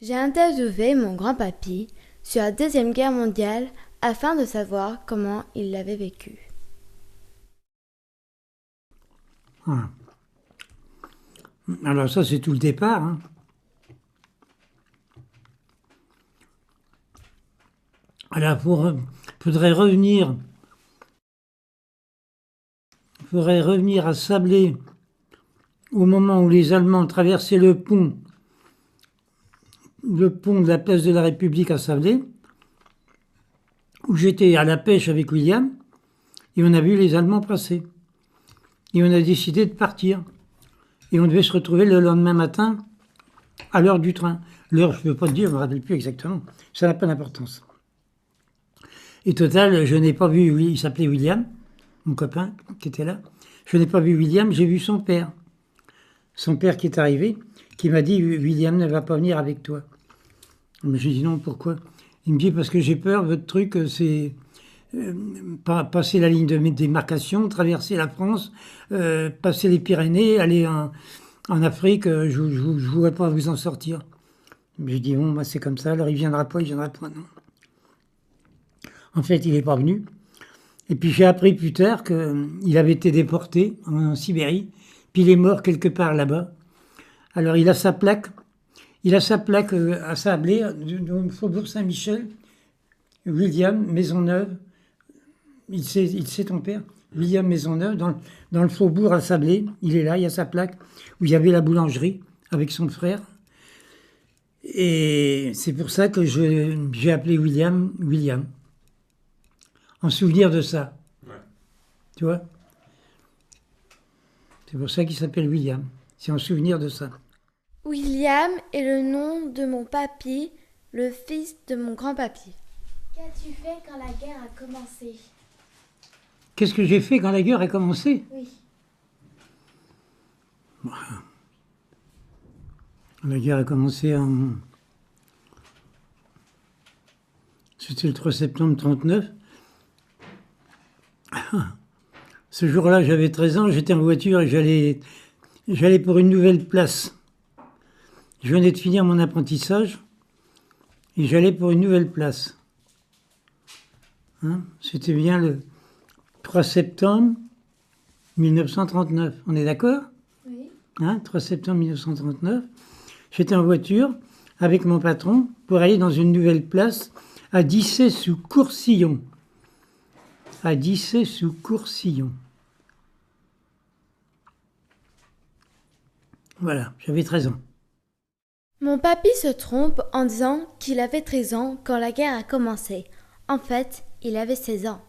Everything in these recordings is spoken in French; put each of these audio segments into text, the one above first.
J'ai interviewé mon grand-papy sur la Deuxième Guerre mondiale afin de savoir comment il l'avait vécu. Voilà. Alors ça, c'est tout le départ, hein. Alors, faudrait revenir, à Sablé au moment où les Allemands traversaient le pont de la place de la République à Sablé, où j'étais à la pêche avec William, et on a vu les Allemands passer. Et on a décidé de partir. Et on devait se retrouver le lendemain matin à l'heure du train. L'heure, je ne peux pas te dire, je ne me rappelle plus exactement. Ça n'a pas d'importance. Et total, je n'ai pas vu, il s'appelait William, mon copain qui était là. Je n'ai pas vu William, j'ai vu son père. Son père qui est arrivé, qui m'a dit, William ne va pas venir avec toi. Mais j'ai dit non, pourquoi? Il me dit, parce que j'ai peur, votre truc, c'est passer la ligne de démarcation, traverser la France, passer les Pyrénées, aller en Afrique, je ne voudrais pas vous en sortir. J'ai dit, bon, bah, c'est comme ça, alors il ne viendra pas, non. En fait, il n'est pas venu. Et puis j'ai appris plus tard qu'il avait été déporté en Sibérie, puis il est mort quelque part là-bas. Alors il a sa plaque à Sablé, au Faubourg Saint-Michel, William Maisonneuve, il sait ton père, William Maisonneuve, dans le faubourg à Sablé, il est là, il y a sa plaque, où il y avait la boulangerie avec son frère. Et c'est pour ça que j'ai appelé William, en souvenir de ça. Ouais. Tu vois? C'est pour ça qu'il s'appelle William. C'est en souvenir de ça. William est le nom de mon papy, le fils de mon grand-papy. Qu'as-tu fait quand la guerre a commencé? Qu'est-ce que j'ai fait quand la guerre a commencé? Oui. La guerre a commencé C'était le 3 septembre 1939. Ce jour-là, j'avais 13 ans, j'étais en voiture et j'allais pour une nouvelle place. Je venais de finir mon apprentissage et j'allais pour une nouvelle place. Hein? C'était bien le 3 septembre 1939. On est d'accord? Oui. 3 septembre 1939. J'étais en voiture avec mon patron pour aller dans une nouvelle place à Dissay-sous-Courcillon. À Dissay-sous-Courcillon. Voilà, j'avais 13 ans. Mon papy se trompe en disant qu'il avait 13 ans quand la guerre a commencé. En fait, il avait 16 ans.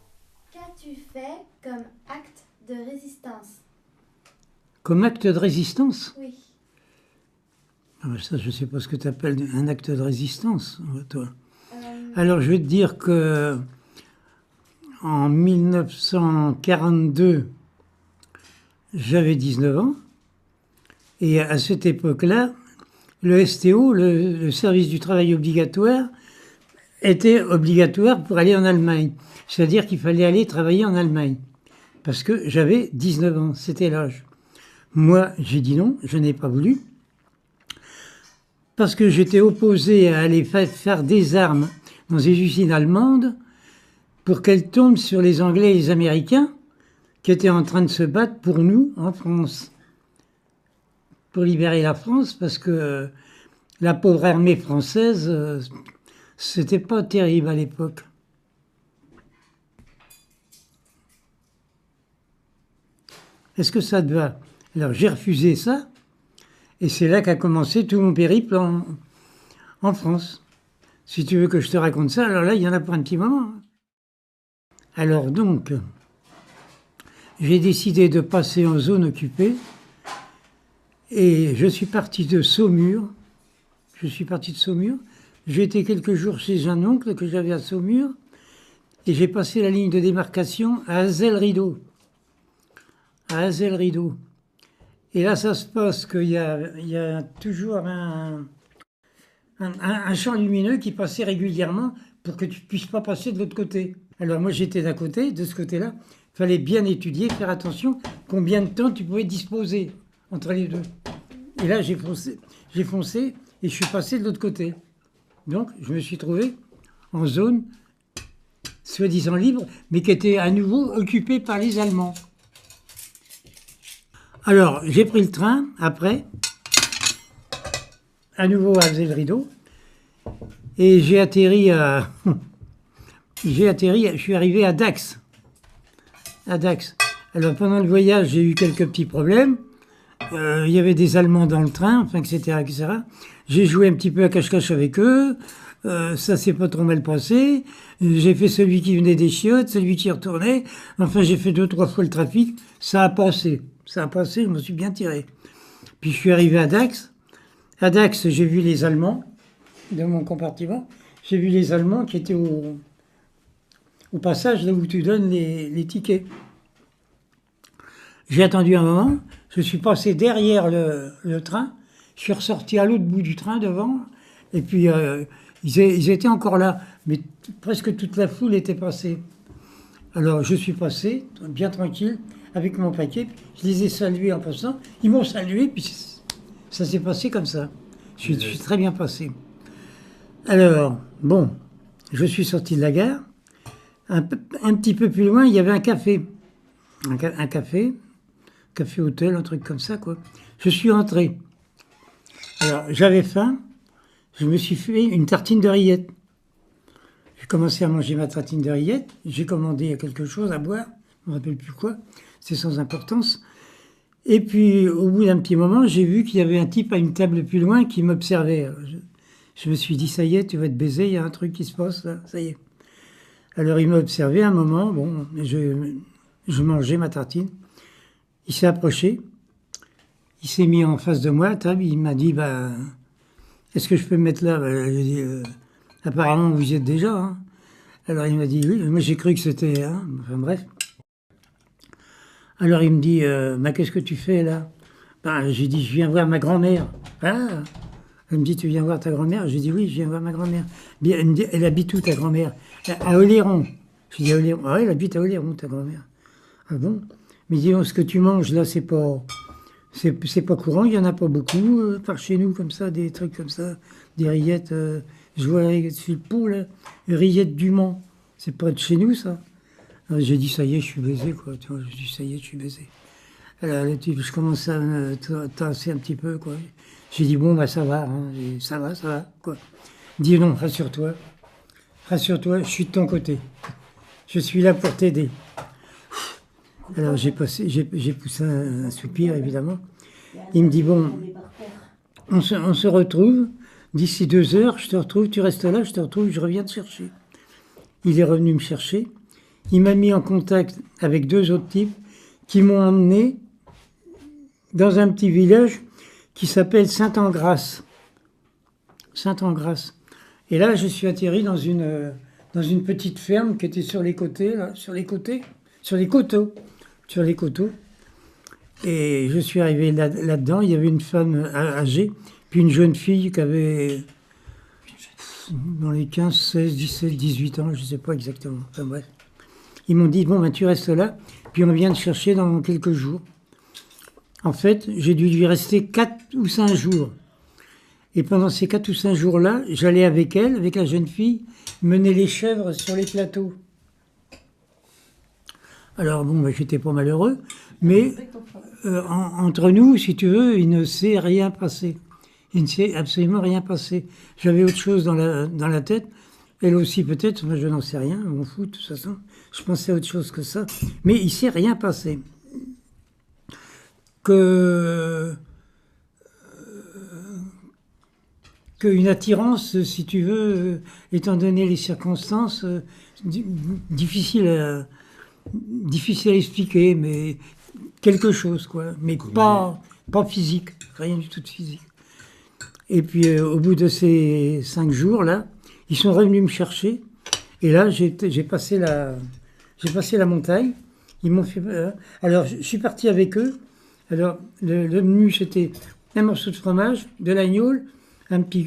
Qu'as-tu fait comme acte de résistance? Comme acte de résistance? Oui. Ça, je ne sais pas ce que tu appelles un acte de résistance, toi. Alors, je vais te dire que en 1942, j'avais 19 ans. Et à cette époque-là, le STO, le service du travail obligatoire, était obligatoire pour aller en Allemagne. C'est-à-dire qu'il fallait aller travailler en Allemagne. Parce que j'avais 19 ans, c'était l'âge. Moi, j'ai dit non, je n'ai pas voulu. Parce que j'étais opposé à aller faire des armes dans des usines allemandes pour qu'elles tombent sur les Anglais et les Américains qui étaient en train de se battre pour nous en France. Pour libérer la France, parce que la pauvre armée française, c'était pas terrible à l'époque. Est-ce que ça te va? Alors j'ai refusé ça, et c'est là qu'a commencé tout mon périple en France. Si tu veux que je te raconte ça, alors là, il y en a pour un petit moment. Alors donc, j'ai décidé de passer en zone occupée, et je suis parti de Saumur. J'ai été quelques jours chez un oncle que j'avais à Saumur, et j'ai passé la ligne de démarcation à Azel-Rideau. Et là, ça se passe qu'il y a toujours un champ lumineux qui passait régulièrement pour que tu ne puisses pas passer de l'autre côté. Alors moi, j'étais d'un côté, de ce côté-là. Il fallait bien étudier, faire attention combien de temps tu pouvais disposer entre les deux. Et là, j'ai foncé, et je suis passé de l'autre côté. Donc, je me suis trouvé en zone soi-disant libre, mais qui était à nouveau occupée par les Allemands. Alors, j'ai pris le train, après, à nouveau à Rideau, et j'ai atterri à... je suis arrivé à Dax. À Dax. Alors, pendant le voyage, j'ai eu quelques petits problèmes. Il y avait des Allemands dans le train, enfin, etc., etc. J'ai joué un petit peu à cache-cache avec eux. Ça s'est pas trop mal passé. J'ai fait celui qui venait des chiottes, celui qui retournait. Enfin, j'ai fait 2-3 fois le trafic. Ça a passé. Ça a passé, je me suis bien tiré. Puis je suis arrivé à Dax. À Dax, j'ai vu les Allemands de mon compartiment. J'ai vu les Allemands qui étaient au passage là où tu donnes les tickets. J'ai attendu un moment. Je suis passé derrière le train. Je suis ressorti à l'autre bout du train devant. Et puis, ils étaient encore là. Mais presque toute la foule était passée. Alors, je suis passé, bien tranquille, avec mon paquet. Je les ai salués en passant. Ils m'ont salué, puis ça s'est passé comme ça. Je suis très bien passé. Alors, bon, je suis sorti de la gare. Un petit peu plus loin, il y avait un café. Un café-hôtel, un truc comme ça, quoi. Je suis entré. Alors, j'avais faim. Je me suis fait une tartine de rillettes. J'ai commencé à manger ma tartine de rillettes. J'ai commandé quelque chose à boire. Je ne me rappelle plus quoi. C'est sans importance. Et puis, au bout d'un petit moment, j'ai vu qu'il y avait un type à une table plus loin qui m'observait. Je me suis dit, ça y est, tu vas te baiser, il y a un truc qui se passe, là, ça y est. Alors, il m'a observé un moment. Bon, je mangeais ma tartine. Il s'est approché. Il s'est mis en face de moi à table. Il m'a dit, est-ce que je peux me mettre là? J'ai dit, apparemment, vous y êtes déjà. Hein. Alors, il m'a dit, oui. Moi, j'ai cru que c'était... Hein. Enfin, bref. Alors, il me dit, qu'est-ce que tu fais, là? J'ai dit, je viens voir ma grand-mère. Ah! Elle me dit, tu viens voir ta grand-mère? J'ai dit, oui, je viens voir ma grand-mère. Elle me dit, elle habite où, ta grand-mère? À Oléron. Je dis, à Oléron. Ah, elle habite à Oléron, ta grand-mère. Ah bon? Mais dis, ce que tu manges, là, c'est pas courant, il n'y en a pas beaucoup par chez nous, comme ça, des trucs comme ça, des rillettes, je vois sur le pot, là, rillettes du Mans, c'est pas de chez nous, ça. Alors, j'ai dit, ça y est, je suis baisé, quoi, tu vois, j'ai dit, ça y est, je suis baisé. Alors, là, je commence à me tasser un petit peu, quoi. J'ai dit, bon, ça va, hein, ça va, quoi. Dis non, rassure-toi, je suis de ton côté, je suis là pour t'aider. Alors j'ai poussé un soupir, évidemment. Il me dit, bon, on se retrouve, d'ici 2 heures, je te retrouve, tu restes là, je te retrouve, je reviens te chercher. Il est revenu me chercher. Il m'a mis en contact avec 2 autres types qui m'ont emmené dans un petit village qui s'appelle Saint-Engrâce. Saint-Engrâce. Et là, je suis atterri dans une petite ferme qui était sur les côtés, là, sur les coteaux. Et je suis arrivé là-dedans, il y avait une femme âgée, puis une jeune fille qui avait dans les 15, 16, 17, 18 ans, je ne sais pas exactement. Enfin bref. Ils m'ont dit, bon, tu restes là, puis on vient te chercher dans quelques jours. En fait, j'ai dû lui rester 4 ou 5 jours. Et pendant ces 4 ou 5 jours-là, j'allais avec elle, avec la jeune fille, mener les chèvres sur les plateaux. Alors bon, j'étais pas malheureux, mais entre nous, si tu veux, il ne s'est rien passé. Il ne s'est absolument rien passé. J'avais autre chose dans la tête, elle aussi peut-être, moi je n'en sais rien, je m'en fous de toute façon. Je pensais à autre chose que ça, mais il ne s'est rien passé. Qu'une attirance, si tu veux, étant donné les circonstances, difficile à expliquer, mais quelque chose, quoi. Mais pas physique, rien du tout de physique. Et puis, au bout de ces 5 jours-là, ils sont revenus me chercher. Et là, j'ai passé la montagne. Ils m'ont fait... alors, je suis parti avec eux. Alors, le menu, c'était un morceau de fromage, de l'agneau, un petit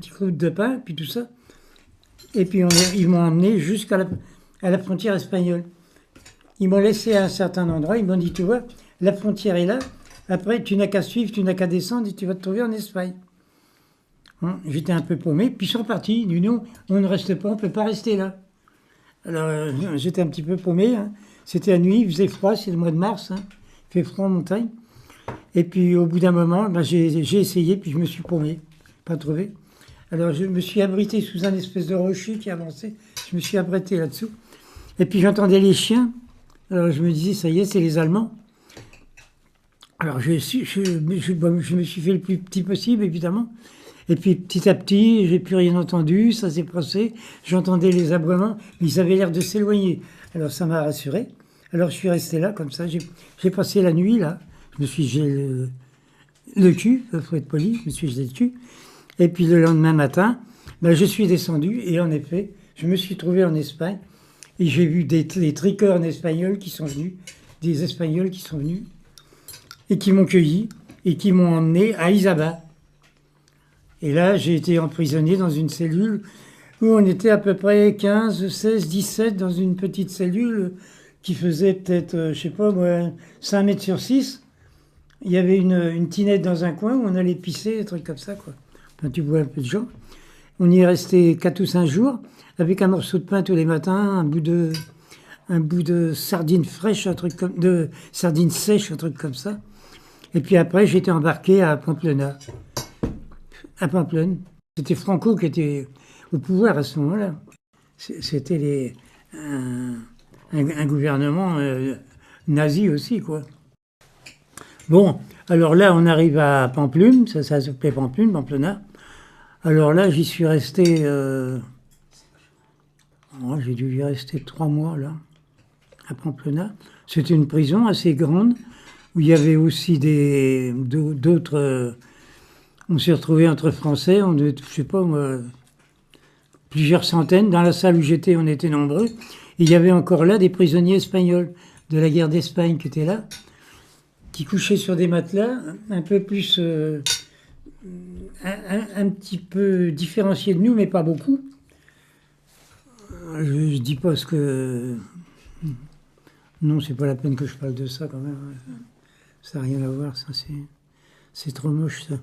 croûte de pain, puis tout ça. Et puis, ils m'ont emmené jusqu'à la frontière espagnole. Ils m'ont laissé à un certain endroit, ils m'ont dit, tu vois, la frontière est là, après tu n'as qu'à suivre, tu n'as qu'à descendre et tu vas te trouver en Espagne. Hein, j'étais un peu paumé, puis ils sont partis. Ils disent non, on ne reste pas, on ne peut pas rester là. Alors j'étais un petit peu paumé. Hein. C'était la nuit, il faisait froid, c'est le mois de mars. Hein. Il fait froid en montagne. Et puis au bout d'un moment, ben, j'ai essayé, puis je me suis paumé, pas trouvé. Alors je me suis abrité sous un espèce de rocher qui avançait. Je me suis abrité là-dessous. Et puis j'entendais les chiens. Alors je me disais, ça y est, c'est les Allemands. Alors je me suis fait le plus petit possible, évidemment. Et puis petit à petit, j'ai plus rien entendu, ça s'est passé. J'entendais les aboiements, mais ils avaient l'air de s'éloigner. Alors ça m'a rassuré. Alors je suis resté là, comme ça. J'ai passé la nuit là. Je me suis gelé le cul, il faut être poli, je me suis gelé le cul. Et puis le lendemain matin, ben, je suis descendu et en effet, je me suis trouvé en Espagne. Et j'ai vu des tricornes espagnols qui sont venus, des Espagnols qui sont venus et qui m'ont cueilli et qui m'ont emmené à Isaba. Et là, j'ai été emprisonné dans une cellule où on était à peu près 15, 16, 17 dans une petite cellule qui faisait peut-être, je sais pas moi, 5 mètres sur 6. Il y avait une tinette dans un coin où on allait pisser, des trucs comme ça, quoi. Enfin, tu vois un peu de gens. On y est resté 4 ou 5 jours, avec un morceau de pain tous les matins, un bout de sardine fraîche, de sardine sèche, un truc comme ça. Et puis après, j'ai été embarqué à Pamplona. À Pamplonne. C'était Franco qui était au pouvoir à ce moment-là. C'était un gouvernement nazi aussi, quoi. Bon, alors là, on arrive à Pampelune, ça s'appelait Pampelune, Pamplona. Alors là, j'y suis resté... j'ai dû y rester 3 mois, là, à Pamplona. C'était une prison assez grande, où il y avait aussi d'autres... on s'est retrouvés entre Français, on devait, je sais pas moi, plusieurs centaines. Dans la salle où j'étais, on était nombreux. Et il y avait encore là des prisonniers espagnols de la guerre d'Espagne qui étaient là, qui couchaient sur des matelas un peu plus... un petit peu différenciés de nous, mais pas beaucoup. Je dis pas ce que... Non, c'est pas la peine que je parle de ça quand même. Ça n'a rien à voir, ça c'est trop moche ça.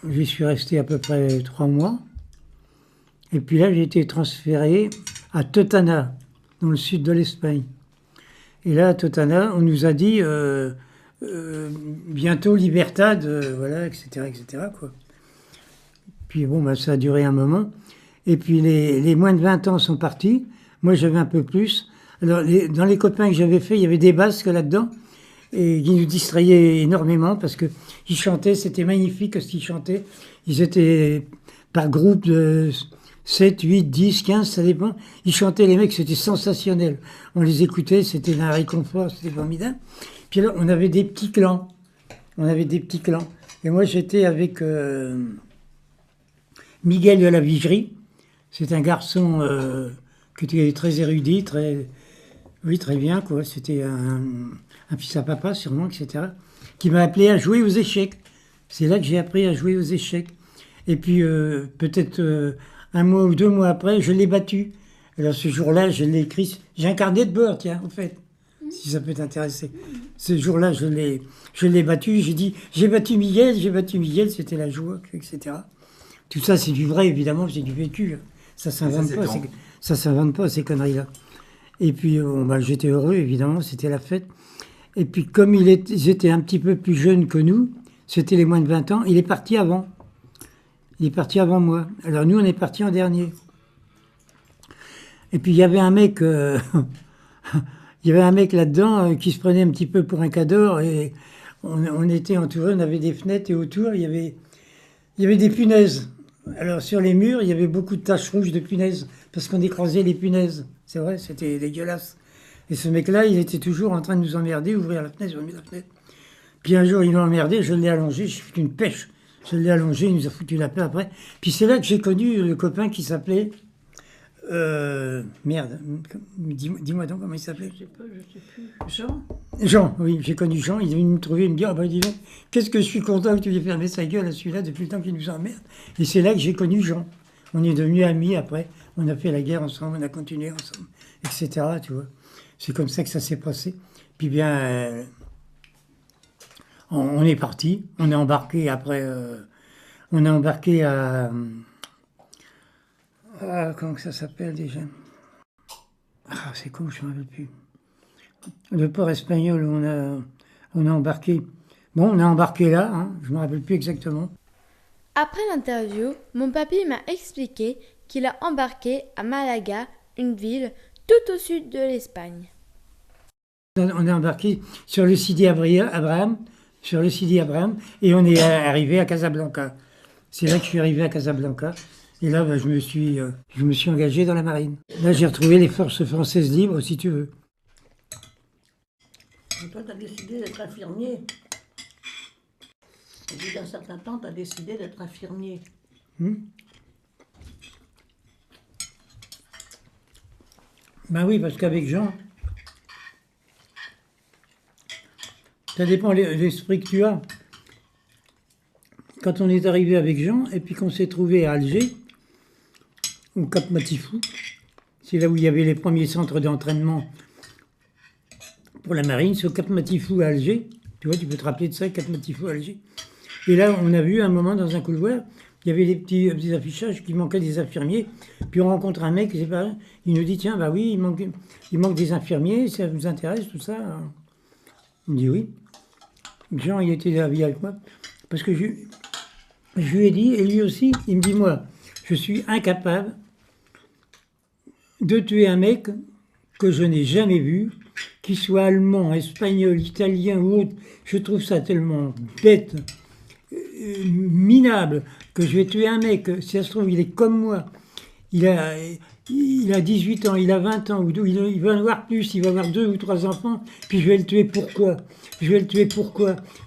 J'y suis resté à peu près 3 mois. Et puis là, j'ai été transféré à Totana, dans le sud de l'Espagne. Et là, à Totana, on nous a dit bientôt Libertad, voilà, etc., etc., quoi. Puis bon, bah, ça a duré un moment. Et puis les moins de 20 ans sont partis. Moi, j'avais un peu plus. Alors, dans les copains que j'avais fait, il y avait des Basques là-dedans, et qui nous distrayaient énormément parce qu'ils chantaient, c'était magnifique ce qu'ils chantaient. Ils étaient par groupe de 7, 8, 10, 15, ça dépend. Ils chantaient, les mecs, c'était sensationnel. On les écoutait, c'était un réconfort, c'était formidable. Puis là, on avait des petits clans. Et moi, j'étais avec Miguel de la Vigerie. C'est un garçon qui était très érudit, très bien, quoi. C'était un fils à papa, sûrement, etc., qui m'a appelé à jouer aux échecs. C'est là que j'ai appris à jouer aux échecs. Et puis, peut-être 1 mois ou 2 mois après, je l'ai battu. Alors, ce jour-là, je l'ai écrit. J'ai un carnet de bord, tiens, en fait, si ça peut t'intéresser. Ce jour-là, je l'ai battu. J'ai dit, j'ai battu Miguel, c'était la joie, etc. Tout ça, c'est du vrai, évidemment, c'est du vécu. Ça s'invente pas, ces conneries-là. Et puis, j'étais heureux, évidemment, c'était la fête. Et puis, comme ils étaient un petit peu plus jeunes que nous, c'était les moins de 20 ans, il est parti avant. Il est parti avant moi. Alors, nous, on est partis en dernier. Et puis, il y avait un mec... il y avait un mec là-dedans qui se prenait un petit peu pour un cador, et on était entourés, on avait des fenêtres, et autour, il y avait des punaises. Alors, sur les murs, il y avait beaucoup de taches rouges de punaises, parce qu'on écrasait les punaises. C'est vrai, c'était dégueulasse. Et ce mec-là, il était toujours en train de nous emmerder, ouvrir la fenêtre, ouvrir la fenêtre. Puis un jour, il m'a emmerdé, je l'ai allongé, j'ai fait une pêche. Je l'ai allongé, il nous a foutu la paix après. Puis c'est là que j'ai connu le copain qui s'appelait... merde, dis-moi donc comment il s'appelait. Je sais plus. Jean. Jean, oui, j'ai connu Jean, il est venu me trouver, il me dit, ah ben dis donc, qu'est-ce que je suis content que tu aies fermé sa gueule à celui-là depuis le temps qu'il nous emmerde. Et c'est là que j'ai connu Jean. On est devenus amis après, on a fait la guerre ensemble, on a continué ensemble, etc., tu vois. C'est comme ça que ça s'est passé. Puis bien, On est parti, on est embarqué après. On est embarqué comment que ça s'appelle déjà? Ah, c'est con, je ne me rappelle plus. Le port espagnol où on a embarqué. Bon, on a embarqué là, hein, je ne me rappelle plus exactement. Après l'interview, mon papy m'a expliqué qu'il a embarqué à Malaga, une ville tout au sud de l'Espagne. On est embarqué sur le Sidi Abraham, et on est arrivé à Casablanca. C'est là que je suis arrivé à Casablanca. Et là, je me suis engagé dans la marine. Là, j'ai retrouvé les forces françaises libres, si tu veux. Et toi, tu as décidé d'être infirmier. Au bout d'un certain temps, tu as décidé d'être infirmier. Ben oui, parce qu'avec Jean, ça dépend de l'esprit que tu as. Quand on est arrivé avec Jean, et puis qu'on s'est trouvé à Alger, au Cap Matifou, c'est là où il y avait les premiers centres d'entraînement pour la marine, c'est au Cap Matifou à Alger. Tu vois, tu peux te rappeler de ça, Cap Matifou à Alger. Et là, on a vu un moment dans un couloir, il y avait des petits affichages qui manquaient des infirmiers. Puis on rencontre un mec, c'est pas, il nous dit, tiens, bah oui, il manque des infirmiers, ça vous intéresse, tout ça? On dit oui. Jean, il était d'avis avec moi, parce que je lui ai dit, et lui aussi, il me dit, moi, je suis incapable de tuer un mec que je n'ai jamais vu, qu'il soit allemand, espagnol, italien ou autre. Je trouve ça tellement bête, minable, que je vais tuer un mec, si ça se trouve, il est comme moi. Il a 18 ans, il a 20 ans, ou il va en avoir plus, il va avoir 2 ou 3 enfants, puis je vais le tuer pourquoi?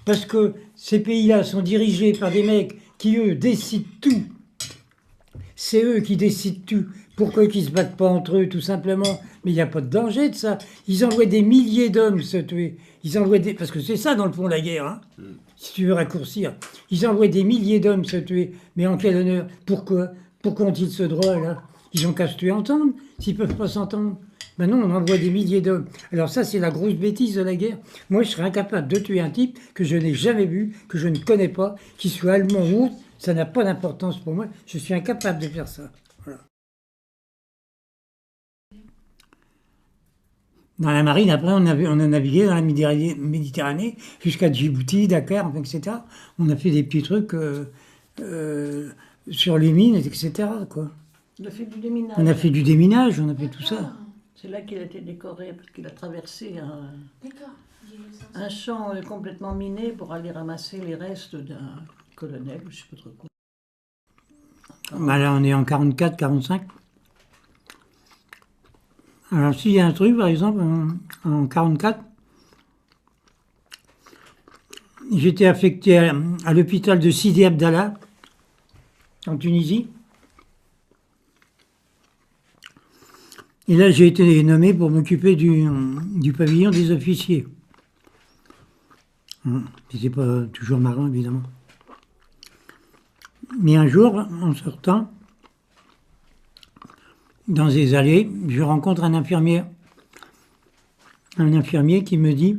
Parce que ces pays-là sont dirigés par des mecs qui, eux, décident tout. C'est eux qui décident tout. Pourquoi ils ne se battent pas entre eux, tout simplement? Mais il n'y a pas de danger de ça. Ils envoient des milliers d'hommes se tuer. Parce que c'est ça, dans le fond, la guerre, hein, si tu veux raccourcir. Ils envoient des milliers d'hommes se tuer. Mais en quel honneur? Pourquoi ont-ils ce droit-là? Ils ont qu'à se tuer ensemble, s'ils ne peuvent pas s'entendre. Ben non, on envoie des milliers d'hommes. Alors ça, c'est la grosse bêtise de la guerre. Moi, je serais incapable de tuer un type que je n'ai jamais vu, que je ne connais pas, qu'il soit allemand ou autre. Ça n'a pas d'importance pour moi. Je suis incapable de faire ça. Voilà. Dans la marine, après, on a navigué dans la Méditerranée jusqu'à Djibouti, Dakar, etc. On a fait des petits trucs sur les mines, etc. Quoi. On a fait du déminage. On a fait du déminage, on a fait tout ça. C'est là qu'il a été décoré, parce qu'il a traversé un champ complètement miné pour aller ramasser les restes d'un colonel, je ne sais pas trop quoi. Bah là, on est en 44, 45. Alors, s'il y a un truc, par exemple, en 44, j'étais affecté à l'hôpital de Sidi Abdallah, en Tunisie. Et là, j'ai été nommé pour m'occuper du pavillon des officiers. C'était pas toujours marrant, évidemment. Mais un jour, en sortant, dans les allées, je rencontre un infirmier. Un infirmier qui me dit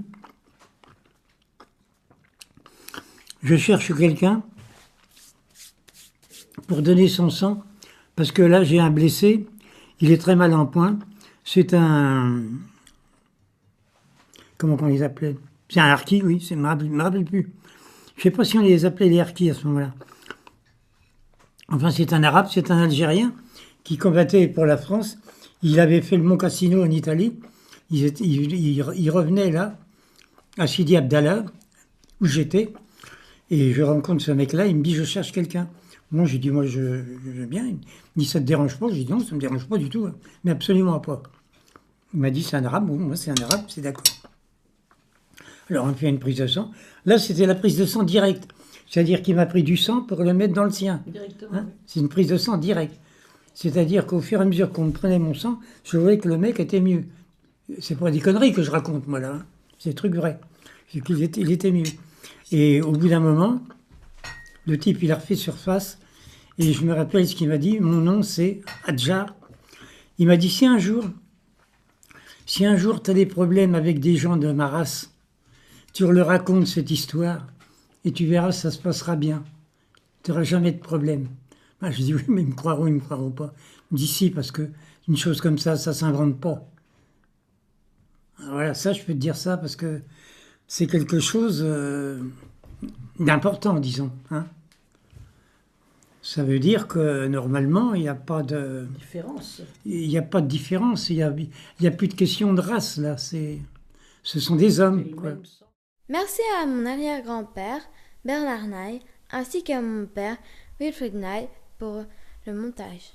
« Je cherche quelqu'un pour donner son sang, parce que là, j'ai un blessé, il est très mal en point. C'est un... Comment on les appelait? C'est un harki, oui, je ne me rappelle plus. Je ne sais pas si on les appelait les harkis à ce moment-là. Enfin, c'est un arabe, c'est un Algérien qui combattait pour la France. Il avait fait le Mont Cassino en Italie. Il revenait là, à Sidi Abdallah, où j'étais. Et je rencontre ce mec-là, il me dit « Je cherche quelqu'un ». Bon, j'ai dit « Moi, je veux bien ». Il me dit « Ça ne te dérange pas ?» J'ai dit « Non, ça ne me dérange pas du tout, hein. Mais absolument pas ». Il m'a dit « C'est un arabe ». Bon, moi, c'est un arabe, c'est d'accord. Alors, on fait une prise de sang. Là, c'était la prise de sang directe. C'est-à-dire qu'il m'a pris du sang pour le mettre dans le sien. Directement. Hein, c'est une prise de sang directe. C'est-à-dire qu'au fur et à mesure qu'on me prenait mon sang, je voyais que le mec était mieux. C'est pas des conneries que je raconte, moi, là. Hein. C'est des trucs vrais. C'est qu'il était, il était mieux. Et au bout d'un moment, le type, il a refait surface. Et je me rappelle ce qu'il m'a dit. Mon nom, c'est Adjar. Il m'a dit, si un jour tu as des problèmes avec des gens de ma race, tu leur racontes cette histoire, et tu verras, ça se passera bien. Tu n'auras jamais de problème. Moi, je dis oui, mais ils me croiront pas. Il me dit si, parce que une chose comme ça s'invente pas. Alors voilà, ça, je peux te dire ça parce que c'est quelque chose d'important, disons. Hein. Ça veut dire que normalement, il n'y a pas de Différence. il n'y a pas de différence. Il y a plus de question de race là. Ce sont des C'est hommes. le Quoi. même sang. Merci à mon arrière-grand-père, Bernard Nay, ainsi qu'à mon père, Wilfried Nay, pour le montage.